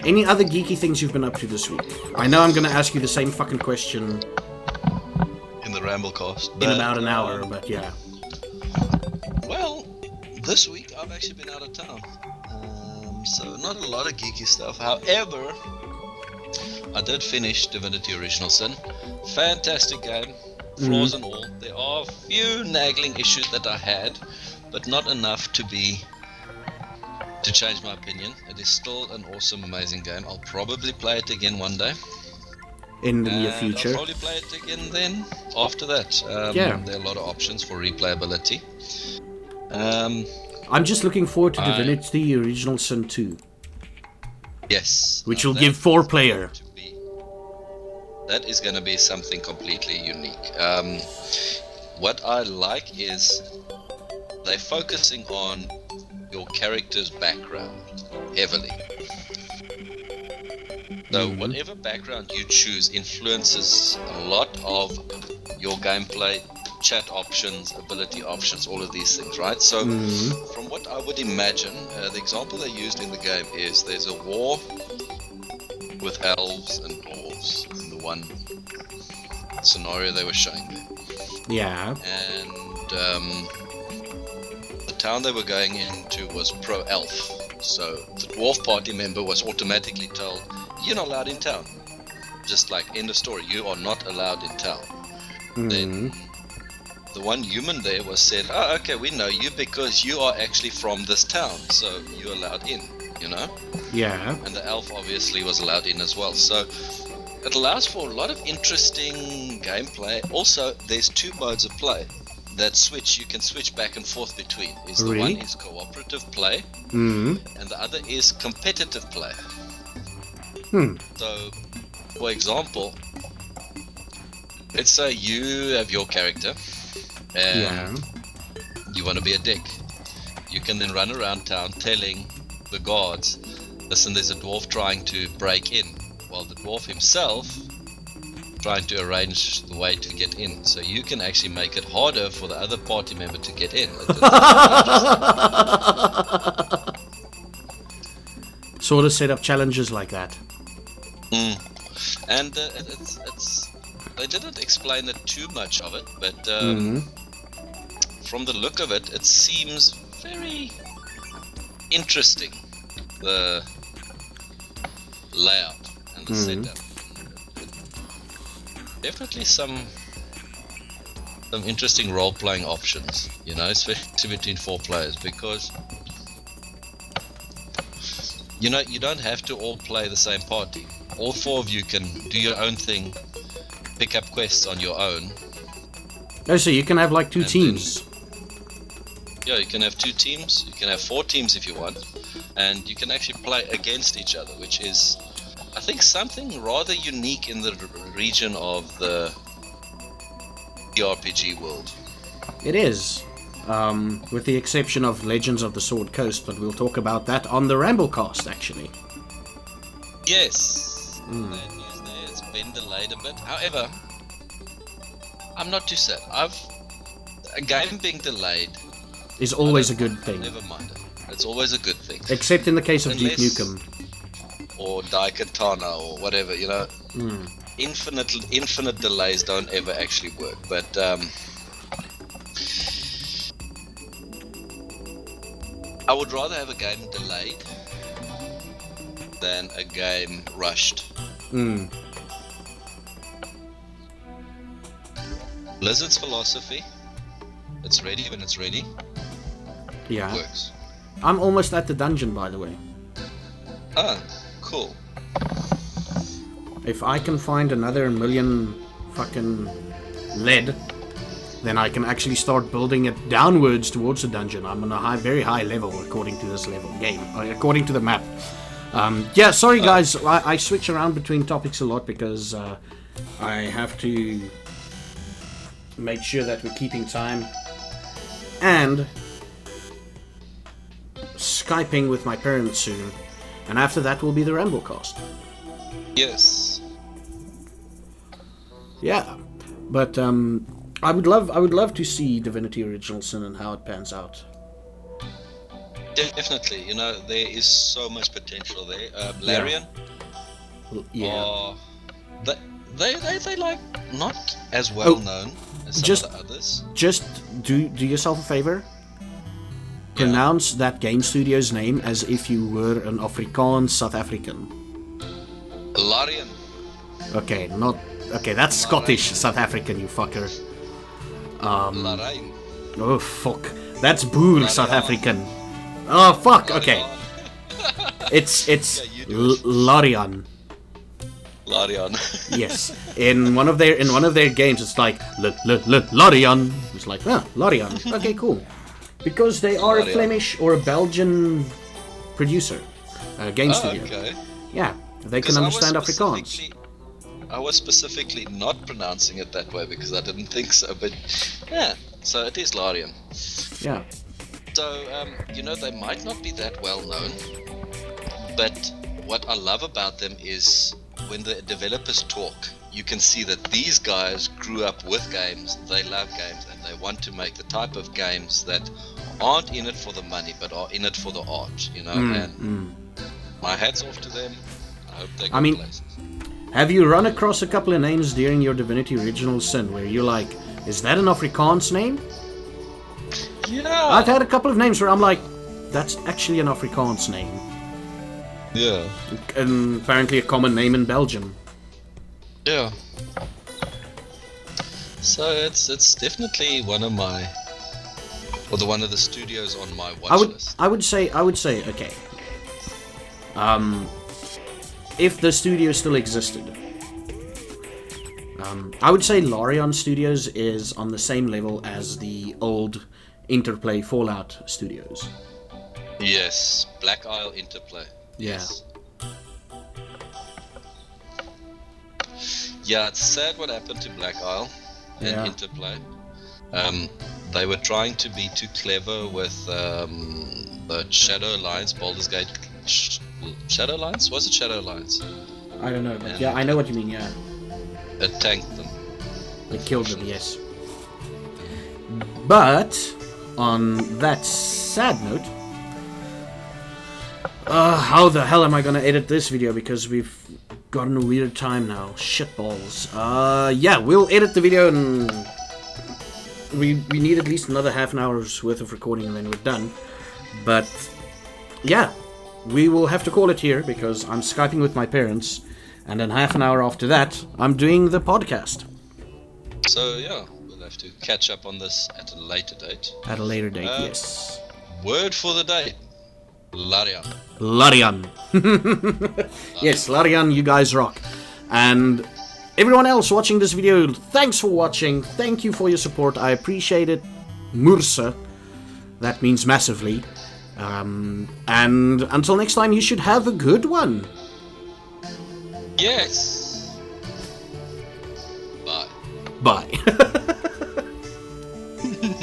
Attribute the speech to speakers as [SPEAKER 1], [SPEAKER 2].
[SPEAKER 1] Any other geeky things you've been up to this week? I know I'm going to ask you the same fucking question
[SPEAKER 2] in the Ramblecast.
[SPEAKER 1] in about an hour, but yeah.
[SPEAKER 2] Well, this week I've actually been out of town. So not a lot of geeky stuff. However, I did finish Divinity Original Sin. Fantastic game. Flaws and all. There are a few nagging issues that I had, but not enough to change my opinion. It is still an awesome, amazing game. I'll probably play it again one day.
[SPEAKER 1] In the near future.
[SPEAKER 2] I'll probably play it again then, after that.
[SPEAKER 1] Yeah.
[SPEAKER 2] There are a lot of options for replayability.
[SPEAKER 1] I'm just looking forward to Divinity Original Sin 2.
[SPEAKER 2] Yes.
[SPEAKER 1] Which will give 4-player.
[SPEAKER 2] That is going to be something completely unique. What I like is they're focusing on your character's background heavily. So whatever background you choose influences a lot of your gameplay, chat options, ability options, all of these things, right? So from what I would imagine, the example they used in the game is there's a war with elves and dwarves in the one scenario they were showing there.
[SPEAKER 1] Yeah.
[SPEAKER 2] And the town they were going into was pro-elf. So the dwarf party member was automatically told, you're not allowed in town. Just like end of story, you are not allowed in town. Then the one human there was said, oh, okay, we know you because you are actually from this town, so you're allowed in, you know?
[SPEAKER 1] Yeah.
[SPEAKER 2] And the elf obviously was allowed in as well. So it allows for a lot of interesting gameplay. Also, there's 2 modes of play that you can switch back and forth between. The one is cooperative play, and the other is competitive play. So, for example, let's say you have your character, and you want to be a dick. You can then run around town telling the guards, listen, there's a dwarf trying to break in, while the dwarf himself trying to arrange the way to get in. So you can actually make it harder for the other party member to get in.
[SPEAKER 1] Sort of set up challenges like that.
[SPEAKER 2] And they didn't explain it too much of it, but from the look of it, it seems very interesting, the layout and the setup. Definitely some interesting role-playing options, you know, especially between 4 players, because you know, you don't have to all play the same party. All 4 of you can do your own thing, pick up quests on your own.
[SPEAKER 1] Oh, so you can have like 2 teams.
[SPEAKER 2] Yeah, you can have 2 teams, you can have 4 teams if you want, and you can actually play against each other, which is, I think, something rather unique in the region of the RPG world.
[SPEAKER 1] It is. With the exception of Legends of the Sword Coast, but we'll talk about that on the Ramblecast, actually.
[SPEAKER 2] Yes. That news there, it's been delayed a bit. However, I'm not too sad. A game being delayed
[SPEAKER 1] is always a good thing.
[SPEAKER 2] Never mind it. It's always a good thing.
[SPEAKER 1] Except in the case of Duke Nukem.
[SPEAKER 2] Or Daikatana or whatever, you know. Infinite delays don't ever actually work. But I would rather have a game delayed than a game rushed. Blizzard's philosophy, it's ready when it's ready.
[SPEAKER 1] Yeah.
[SPEAKER 2] Works.
[SPEAKER 1] I'm almost at the dungeon, by the way.
[SPEAKER 2] Ah, cool.
[SPEAKER 1] If I can find another 1 million fucking lead, then I can actually start building it downwards towards the dungeon. I'm on a very high level according to this according to the map. Yeah, sorry guys, I switch around between topics a lot because I have to make sure that we're keeping time. And Skyping with my parents soon. And after that will be the Ramblecast.
[SPEAKER 2] Yes.
[SPEAKER 1] Yeah. But I would love to see Divinity Original Sin and how it pans out.
[SPEAKER 2] Definitely, there is so much potential there. Larian,
[SPEAKER 1] Yeah.
[SPEAKER 2] they like not as well known as some
[SPEAKER 1] just-
[SPEAKER 2] of the others.
[SPEAKER 1] Just do yourself a favor.
[SPEAKER 2] Yeah.
[SPEAKER 1] Pronounce that game studio's name as if you were an Afrikaans South African.
[SPEAKER 2] Larian.
[SPEAKER 1] Okay, that's Scottish South African, you fucker.
[SPEAKER 2] Larian.
[SPEAKER 1] Oh fuck, that's Boer South African. Oh fuck, okay. It's
[SPEAKER 2] Yeah, you do it.
[SPEAKER 1] Larian.
[SPEAKER 2] Larian.
[SPEAKER 1] Yes, in one of their games, it's like Larian. It's like Larian. Okay, cool. Because they are a
[SPEAKER 2] Larian.
[SPEAKER 1] Flemish or a Belgian producer, game studio.
[SPEAKER 2] Okay.
[SPEAKER 1] Yeah, they can understand Afrikaans.
[SPEAKER 2] I was specifically not pronouncing it that way because I didn't think so, but yeah, so it is Larian.
[SPEAKER 1] Yeah,
[SPEAKER 2] So, they might not be that well known, but what I love about them is when the developers talk, you can see that these guys grew up with games, they love games, and they want to make the type of games that aren't in it for the money, but are in it for the art, and my hat's off to them. I hope they go places.
[SPEAKER 1] Have you run across a couple of names during your Divinity Original Sin where you're like, is that an Afrikaans name?
[SPEAKER 2] Yeah.
[SPEAKER 1] I've had a couple of names where I'm like, that's actually an Afrikaans name.
[SPEAKER 2] Yeah.
[SPEAKER 1] And apparently a common name in Belgium.
[SPEAKER 2] Yeah. So it's definitely one of the studios on my watch list.
[SPEAKER 1] I would say, okay. If the studio still existed, I would say Larian Studios is on the same level as the old Interplay Fallout Studios.
[SPEAKER 2] Yes, Black Isle Interplay.
[SPEAKER 1] Yeah.
[SPEAKER 2] Yes. Yeah, it's sad what happened to Black Isle and Interplay. They were trying to be too clever with the Shadow Alliance, Baldur's Gate. Shadow Alliance? Was it Shadow Alliance?
[SPEAKER 1] I don't know, but yeah, I know what you mean, yeah.
[SPEAKER 2] It tanked them.
[SPEAKER 1] It killed them, yes. But, on that sad note, how the hell am I gonna edit this video? Because we've gotten a weird time now. Shitballs. Yeah, we'll edit the video and we need at least another half an hour's worth of recording and then we're done. But, yeah, we will have to call it here because I'm Skyping with my parents and then half an hour after that, I'm doing the podcast.
[SPEAKER 2] So, yeah, we'll have to catch up on this at a later date.
[SPEAKER 1] At a later date, yes.
[SPEAKER 2] Word for the day. Larian.
[SPEAKER 1] Larian. Yes, Larian, you guys rock. And everyone else watching this video, thanks for watching. Thank you for your support. I appreciate it. Mursa. That means massively. And until next time, you should have a good one.
[SPEAKER 2] Yes. Bye.
[SPEAKER 1] Bye.